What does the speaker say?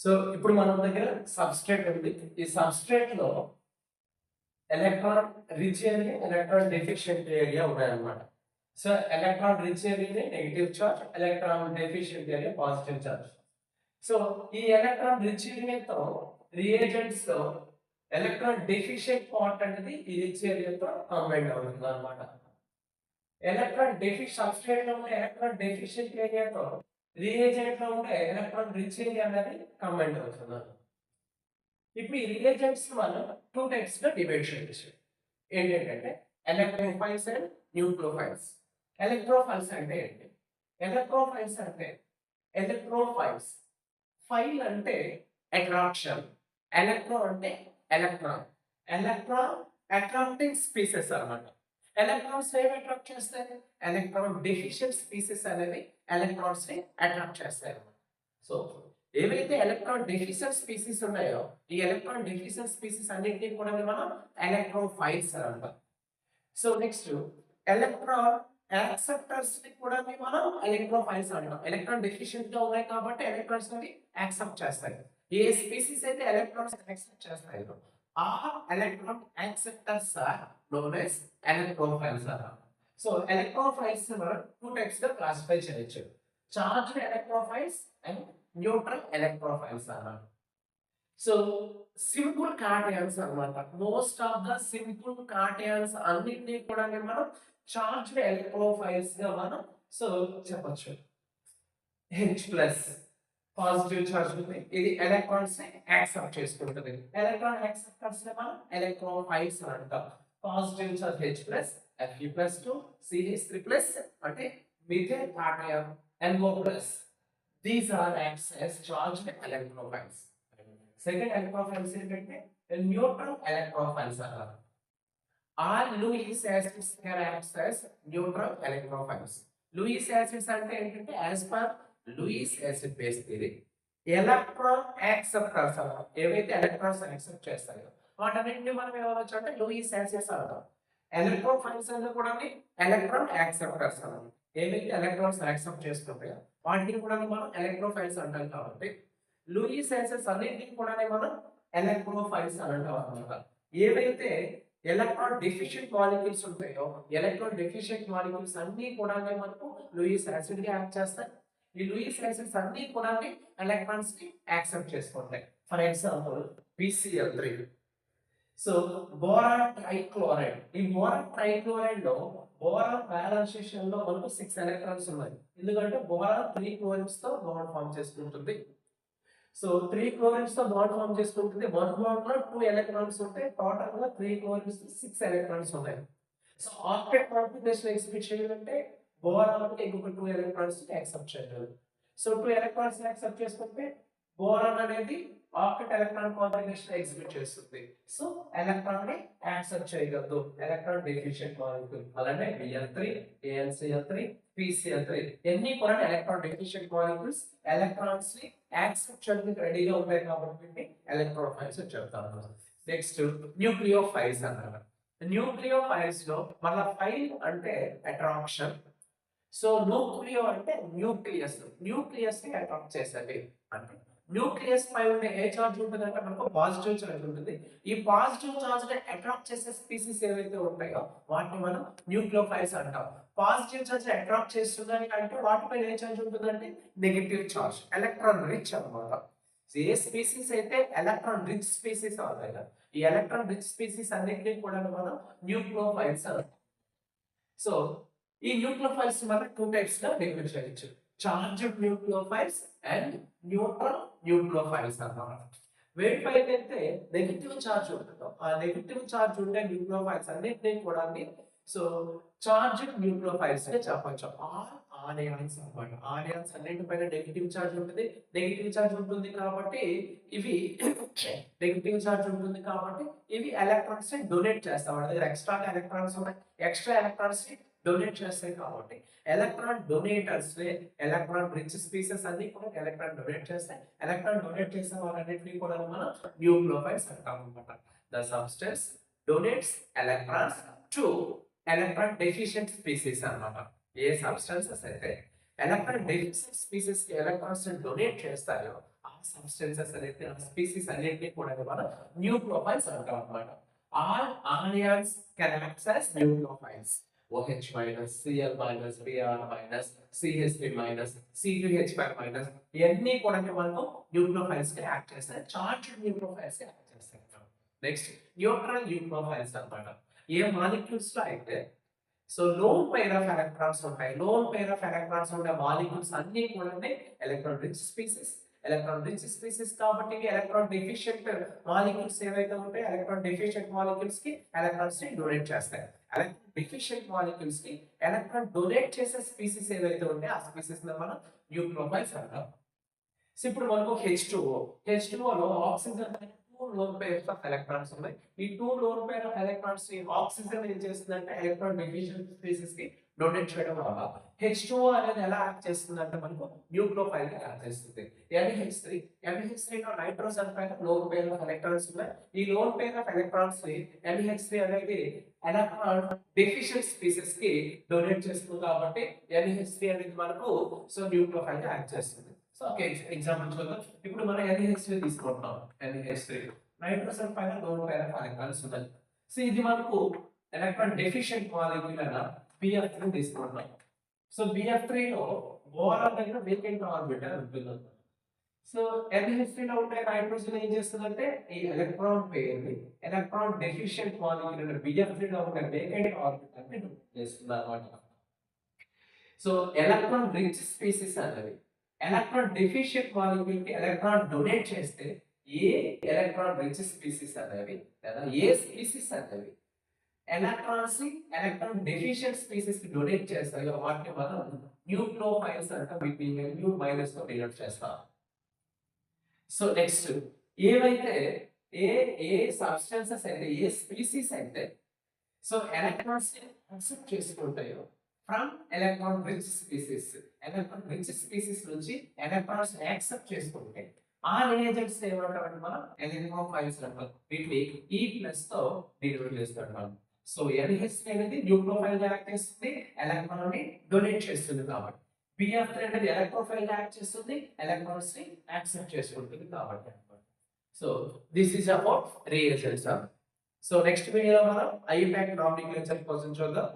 So ఇప్పుడు మన దగ్గర సబ్స్ట్రేట్ ఉంది. ఈ సబ్స్ట్రేట్ లో electron rich area, electron deficient area ఉన్నాయన్నమాట. So electron rich area negative charge, electron deficient area positive charge. So ఈ ఎలక్ట్రాన్ రిచ్ ఏరియాతో రియేజెంట్స్ లో ఎలక్ట్రాన్ డెఫిషియెంట్ పార్ట్ అనేది ఈ రిచ్ ఏరియాతో కంబైన్ అవుతుంది అనమాట. ఎలక్ట్రాన్ సబ్స్ట్రేట్ లో ఉండే ఎలక్ట్రాన్ డెఫిషియెంట్ ఏరియాతో రియేజెంట్ లో ఉండే ఎలక్ట్రాన్ రిచ్ ఏరియా అనేది కంబైన్ అవుతున్నారు. ఇప్పుడు ఈ రియేజెంట్స్ మనం టూ టైప్స్ గా డివైడ్ చేయొచ్చు. ఏంటంటే ఎలక్ట్రోఫైల్స్ అండ్ న్యూక్లియోఫైల్స్. ఎలక్ట్రోఫైల్స్ అంటే ఏంటి? ఎలక్ట్రోఫైల్స్ అంటే ఎలక్ట్రోఫైల్స్. ఫైల్ అంటే అట్రాక్షన్, ఎలక్ట్రో అంటే ఎలక్ట్రాన్. ఎలక్ట్రాన్ అట్రాక్టింగ్ స్పీసెస్ అన్నమాట. ఎలక్ట్రాన్స్ ఏమి అట్రాక్ట్ చేస్తాయి? ఎలక్ట్రాన్ డెఫిషియెంట్ స్పీసెస్ అనేవి ఎలక్ట్రాన్స్ ని అట్రాక్ట్ చేస్తాయి అన్నమాట. సో ఏవైతే ఎలక్ట్రాన్ డెఫిషియెంట్ స్పీసీస్ ఉన్నాయో ఈ ఎలక్ట్రాన్ డెఫిషియెంట్ స్పీసీస్ అన్నింటినీ కూడా మనం ఎలక్ట్రోఫైల్స్ అని అంటాం. సో నెక్స్ట్ ఎలక్ట్రాన్ యాక్సెప్టర్స్ ని కూడా మనం ఎలక్ట్రోఫైల్స్ అంటాం. ఎలక్ట్రాన్ డెఫిషియెంట్ గా ఉన్నాయి కాబట్టి ఎలక్ట్రాన్స్ ని యాక్సెప్ట్ చేస్తాయి. ఏ స్పీసీస్ అయితే ఎలక్ట్రాన్స్ యాక్సెప్ట్ చేస్తాయో ఆ electron acceptors are known as electrophiles are. So electrophiles మనం two types గా క్లాసిఫై చేయొచ్చు. Charged electrophiles and neutral electrophiles అన్నమాట. సో సింపుల్ కాటయాన్స్ అన్నమాట. మోస్ట్ ఆఫ్ ద సింపుల్ కాటయాన్స్ అన్నిటినీ కూడా మనం చార్జ్డ్ ఎలక్ట్రోఫైల్స్ గా మనం సో చెప్పొచ్చు. H ప్లస్ పాజిటివ్ చార్జ్ ఉంది, ఇది ఎలక్ట్రాన్స్ ని యాక్సెప్ట్ చేసుకుంటుంది. ఎలక్ట్రాన్ యాక్సెప్టర్స్ ని మనం ఎలక్ట్రోఫైల్స్ అంటాం. Positive charge H plus, Fe+2, CH3+ అంటే methyl cation, NO+. These are acts as charged electrophiles. Second electrophiles ఏంటంటే న్యూట్రల్ ఎలక్ట్రోఫైల్స్ అన్నారు. Are Lewis acids can act as neutral electrophiles. Lewis acids అంటే ఏంటంటే as per Lewis acid base theory electron acceptors అన్నారు. ఏవైతే electrons accept చేస్తాయో వాటన్నింటినీ మనం ఏమనొచ్చు అంటే లూయిస్ యాసిడ్స్ అంటాం. ఎలక్ట్రోఫైల్స్ అంటే కూడా ఎలక్ట్రాన్ యాక్సెప్టర్స్ అన్నాం. ఏవైతే ఎలక్ట్రాన్స్ యాక్సెప్ట్ చేసుకుంటాయో వాటిని కూడా మనం ఎలక్ట్రోఫైల్స్ అంటాం. కాబట్టి లూయిస్ యాసిడ్స్ అన్నింటినీ కూడా మనం ఎలక్ట్రోఫైల్స్ అని అంటాం అన్నమాట. ఏవైతే ఎలక్ట్రాన్ డెఫిషియెంట్ మాలిక్యూల్స్ ఉంటాయో ఎలక్ట్రాన్ డెఫిషియెంట్ మాలిక్యూల్స్ అన్ని కూడా మనకు లూయిస్ యాసిడ్ గా యాక్ట్ చేస్తాయి. ఈ లూయిస్ యాసిడ్స్ అన్ని కూడా ఎలక్ట్రాన్స్ ని యాక్సెప్ట్ చేసుకుంటాయి. For example PCl3. So boron trichloride. ఈ బోరాన్ ట్రైక్లోరైడ్ లో బోరాన్ బ్యాలెన్సేషన్ లో మనకు 6 ఎలక్ట్రాన్స్ ఉన్నాయి. ఎందుకంటే బోరాన్ 3 క్లోరిన్స్ తో బాండ్ ఫామ్ చేసుకుంటుంది. సో 3 క్లోరిన్స్ తో బాండ్ ఫామ్ చేసుకుంటుంది. 1 బాండ్ లో 2 ఎలక్ట్రాన్స్ ఉంటాయి. టోటల్ గా 3 క్లోరిన్స్ 6 ఎలక్ట్రాన్స్ ఉన్నాయి. సో ఆక్టెట్ కాన్ఫిగరేషన్ ఎగ్జిబిట్ చేయాలంటే బోరాన్ కి ఇంకొక 2 ఎలక్ట్రాన్స్ యాక్సెప్ట్ చేయాలి. సో 2 ఎలక్ట్రాన్స్ యాక్సెప్ట్ చేసుకుంటే బోరాన్ అనేది ఆక్టెట్ ఎలక్ట్రాన్ కాన్ఫిగరేషన్ ఎగ్జిబిట్ చేస్తుంది. సో ఎలక్ట్రాన్ ని యాక్సెప్ట్ చేయగలదు ఎలక్ట్రాన్ డెఫిషియెంట్ మాలిక్యూల్. అలానే Bl3, AlCl3, PCl3 ఎన్ని కూడా ఎలక్ట్రాన్ డెఫిషియెంట్ మాలిక్యూల్స్ ఎలక్ట్రాన్స్ ని యాక్సెప్ట్ చేయడానికి రెడీగా ఉంటాయి కాబట్టి ఎలక్ట్రోఫైల్స్ చెప్తాను. నెక్స్ట్ న్యూక్లియోఫైల్స్ అన్నారు. న్యూక్లియోఫైల్స్ లో మళ్ళీ ఫైల్ అంటే అట్రాక్షన్. సో న్యూక్లియో అంటే న్యూక్లియస్, న్యూక్లియస్ ని అట్రాక్ట్ చేసేది. అంటే న్యూక్లియస్ పై ఉండే ఏ చార్జ్ ఉంటుందంటే మనకు పాజిటివ్ చార్జ్ ఉంటుంది. ఈ పాజిటివ్ చార్జ్ ని అట్రాక్ట్ చేసే స్పీసీస్ ఏవైతే ఉంటాయో వాటిని మనం న్యూక్లియోఫైల్స్ అంటాం. పాజిటివ్ చార్జ్ అట్రాక్ట్ చేస్తుందని అంటే వాటిపై ఏ చార్జ్ ఉంటుందంటే నెగటివ్ చార్జ్, ఎలక్ట్రాన్ రిచ్ అన్నమాట. ఏ స్పీసీస్ అయితే ఎలక్ట్రాన్ రిచ్ స్పీసీస్ అవుతాయి కదా ఈ ఎలక్ట్రాన్ రిచ్ స్పీసీస్ అన్నిటినీ కూడా మనం న్యూక్లియోఫైల్స్ అంటాం. సో ఈ న్యూక్లియోఫైల్స్ మనం 2 టైప్స్ గా డివైడ్ చేయొచ్చు. Charged nucleophiles and neutral nucleophiles అన్నమాట. వేటిపైనైతే నెగటివ్ చార్జ్ ఉంటుందో ఆ నెగటివ్ చార్జ్ ఉండే న్యూక్లియోఫైల్స్ అన్నిటినీ కూడా సో చార్జ్డ్ న్యూక్లియోఫైల్స్ అని చెప్పొచ్చు. ఆనియాన్స్ అన్నమాట. ఆనియాన్స్ అన్నిటిపైన నెగటివ్ చార్జ్ ఉంటుంది. నెగటివ్ చార్జ్ ఉంటుంది కాబట్టి ఇవి నెగటివ్ చార్జ్ ఉంటుంది కాబట్టి ఇవి ఎలక్ట్రాన్స్ ని డొనేట్ చేస్తాం. వాళ్ళ దగ్గర ఎక్స్ట్రా ఎలక్ట్రాన్స్ ఉన్నాయి. ఎక్స్ట్రా ఎలక్ట్రాన్స్ ని డొనేట్ చేస్తాయి కాబట్టి electron donators electron rich species అన్ని కూడా ఎలక్ట్రాన్ డొనేట్ చేస్తాయి. ఎలక్ట్రాన్ డొనేట్ చేసే వాళ్ళన్నింటినీ కూడా మనం న్యూక్లియోఫైల్స్ అంటాం అన్నమాట. The substance donates electrons to electron deficient species అన్నమాట. ఏ సబ్స్టెన్సెస్ అయితే ఎలక్ట్రాన్ డెఫిషియెంట్ స్పీసీస్ కి ఎలక్ట్రాన్స్ డొనేట్ చేస్తాయో ఆ సబ్స్టెన్సెస్ అనేది ఆ స్పీసీస్ అన్నిటిని కూడా మనం న్యూక్లియోఫైల్స్ అంటాం అన్నమాట. All anions can act as nucleophiles. OH minus, Cl minus, Br minus, CH3 minus, C2H5 minus ఇవన్నీ కూడా మనకు న్యూక్లియోఫైల్స్ కి యాక్ట్ చేస్తాయి. చార్జ్డ్ న్యూక్లియోఫైల్స్ కి యాక్ట్ చేస్తాయి. నెక్స్ట్ న్యూట్రల్ న్యూక్లియోఫైల్స్ అన్నమాట. ఏ మాలిక్యూల్స్ లో అయితే so loan pair of electrons ఉంటాయి. లోన్ పెయిర్ ఆఫ్ ఎలక్ట్రాన్స్ ఉండే మాలిక్యూల్స్ అన్ని కూడా electron rich species. Electron rich species కాబట్టి ఎలక్ట్రాన్ డెఫిషియెంట్ మాలిక్యూల్స్ ఏవైతే ఉంటాయి ఎలక్ట్రాన్ డెఫిషియెంట్ మాలిక్యూల్స్ కి ఎలక్ట్రాన్స్ ని డొనేట్ చేస్తాయి. ఎలక్ట్రాన్ డెఫిషియెంట్ మాలిక్యూల్స్ కి ఎలక్ట్రాన్ డొనేట్ చేసే స్పీసీస్ ఏవైతే ఉంటాయి ఆ స్పీసీస్ ని మనం న్యూక్లియోఫైల్స్ అంటాం. సో ఇప్పుడు మనకు H2O లో oxygen two loan pairs of electrons ఉన్నాయి. ఈ two lone pair of electrons ని ఆక్సిజన్ ఏం చేస్తుందంటే ఎలక్ట్రాన్ డెఫిషియెంట్ స్పీసీస్ కి డొనేట్ చేయడం వల్ల H2O అనేది ఎలా యాక్ట్ చేస్తుందంటే మనకు న్యూక్లియోఫైల్ గా యాక్ట్ చేస్తుంది. NH3 లో నైట్రోజన్ పైన లోన్ పేర్ ఆఫ్ ఎలక్ట్రాన్స్ ఉన్నాయి. ఈ లోన్ పేర్ ఆఫ్ ఎలక్ట్రాన్స్ ని NH3 అనేది ఎలక్ట్రాన్ డెఫిషియెంట్ స్పీసీస్ కి డొనేట్ చేస్తుంది కాబట్టి NH3 అనేది మనకు సో న్యూక్లియోఫైల్ గా యాక్ట్ చేస్తుంది. సో ఓకే ఎగ్జాంపుల్ చూద్దాం. ఇప్పుడు మనం NH3 తీసుకుంటాం. NH3 నైట్రోజన్ పైన లోన్ పేర్ ఆఫ్ ఎలక్ట్రాన్స్ ఉన్నాయి. సో ఇది మనకు ఎలక్ట్రాన్ డెఫిషియెంట్ మాలిక్యూల్ అయిన BF3 తీసుకుంటాం. సో BF3 లో బోరాన్ దగ్గర వేకెంట్ ఆర్బిటల్ ఉంటుంది. సో NH3 లో ఉండే నైట్రోజన్ ఏం చేస్తుందంటే ఈ ఎలక్ట్రాన్ పేర్ ని ఎలక్ట్రాన్ డెఫిషియెంట్ మాలిక్యూల్ అయిన BF3 లో ఉండే వేకెంట్ ఆర్బిటల్ ని చేస్తుంది అన్నమాట. సో ఎలక్ట్రాన్ రిచ్ స్పీసీస్ అనేవి ఎలక్ట్రాన్ డెఫిషియెంట్ మాలిక్యూల్ కి ఎలక్ట్రాన్ డొనేట్ చేస్తే ఏ ఎలక్ట్రాన్ రిచ్ స్పీసీస్ అనేవి లేదా ఏ స్పీసీస్ అనేవి ఎలక్ట్రాన్స్ ని ఎలక్ట్రాన్ డెఫిషియెంట్ స్పీసీస్ కి డొనేట్ చేస్తాయో వాటిని మనం న్యూక్లియోఫైల్స్ అంటాం. వీటిని న్యూ మైనస్ తో డినోట్ చేస్తాం. సో నెక్స్ట్ ఏవైతే ఏ సబ్స్టెన్సెస్ అయితే ఏ స్పీసీస్ అయితే సో ఎలక్ట్రాన్స్ ని యాక్సెప్ట్ చేసుకుంటాయో ఫ్రమ్ ఎలక్ట్రాన్ రిచ్ స్పీసీస్ నుంచి ఎలక్ట్రాన్స్ యాక్సెప్ట్ చేసుకుంటే ఆ రియేజెంట్స్ ఏమంటామంటే మనం ఎలక్ట్రోఫైల్స్ అంటాం. వీటిని E+ తో డినోట్ చేస్తాం. సో NH3 అనేది న్యూక్లియోఫైల్ గా యాక్ట్ చేస్తుంది, ఎలక్ట్రాన్ ని డొనేట్ చేస్తుంది కాబట్టి. BF3 అనేది ఎలక్ట్రోఫైల్ గా యాక్ట్ చేస్తుంది, ఎలక్ట్రాన్స్ ని యాక్సెప్ట్ చేసుకుంటుంది కాబట్టి. So this is about reagents. So next వీడియోలో మనం IUPAC నామినిక్లేచర్ కోసం చూద్దాం.